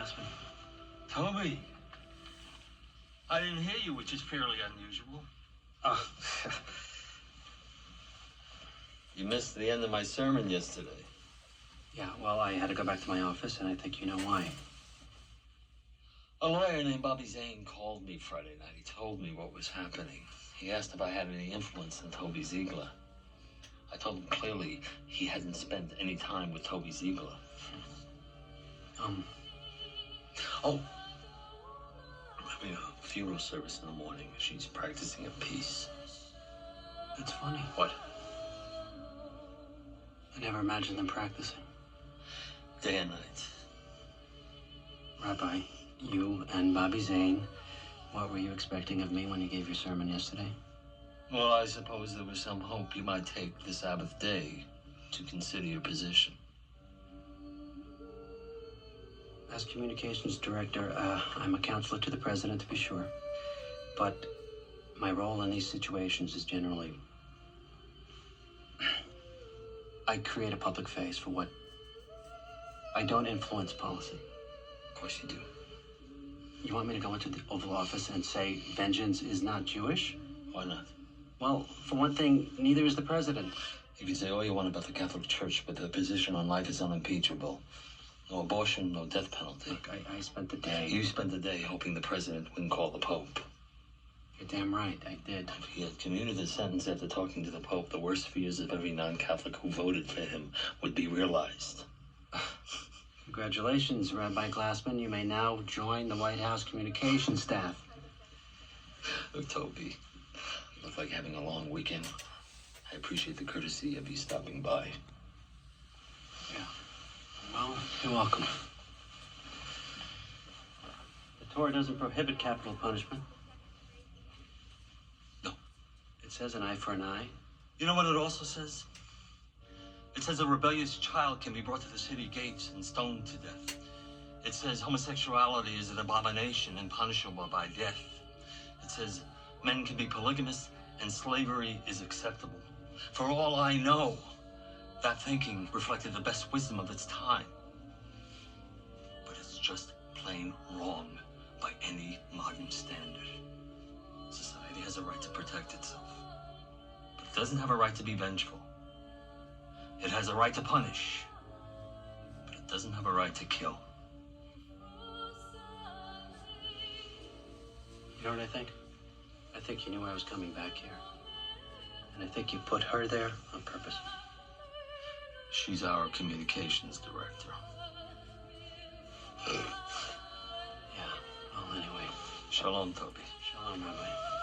Glassman. Toby, I didn't hear you, which is fairly unusual. You missed the end of my sermon yesterday. Yeah, well, I had to go back to my office, and I think you know why. A lawyer named Bobby Zane called me Friday night. He told me what was happening. He asked if I had any influence on Toby Ziegler. I told him clearly he hadn't spent any time with Toby Ziegler. Oh, I'm having a funeral service in the morning. She's practicing a piece. That's funny. What? I never imagined them practicing. Day and night. Rabbi, you and Bobby Zane, what were you expecting of me when you gave your sermon yesterday? Well, I suppose there was some hope you might take the Sabbath day to consider your position. As communications director, I'm a counselor to the president, to be sure. But my role in these situations is generally... I create a public face for what... I don't influence policy. Of course you do. You want me to go into the Oval Office and say vengeance is not Jewish? Why not? Well, for one thing, neither is the president. You can say all you want about the Catholic Church, but their position on life is unimpeachable. No abortion, no death penalty. Look, I spent the day... You spent the day hoping the president wouldn't call the Pope. You're damn right, I did. If he had commuted the sentence after talking to the Pope, the worst fears of every non-Catholic who voted for him would be realized. Congratulations, Rabbi Glassman. You may now join the White House communications staff. Look, Toby, you look like having a long weekend. I appreciate the courtesy of you stopping by. Yeah. Well, you're welcome. The Torah doesn't prohibit capital punishment. No. It says an eye for an eye. You know what it also says? It says a rebellious child can be brought to the city gates and stoned to death. It says homosexuality is an abomination and punishable by death. It says men can be polygamous and slavery is acceptable. For all I know, that thinking reflected the best wisdom of its time. But it's just plain wrong by any modern standard. Society has a right to protect itself, but it doesn't have a right to be vengeful. It has a right to punish, but it doesn't have a right to kill. You know what I think? I think you knew I was coming back here. And I think you put her there on purpose. She's our communications director. Yeah, well, anyway. Shalom, Toby. Shalom, Rabbi.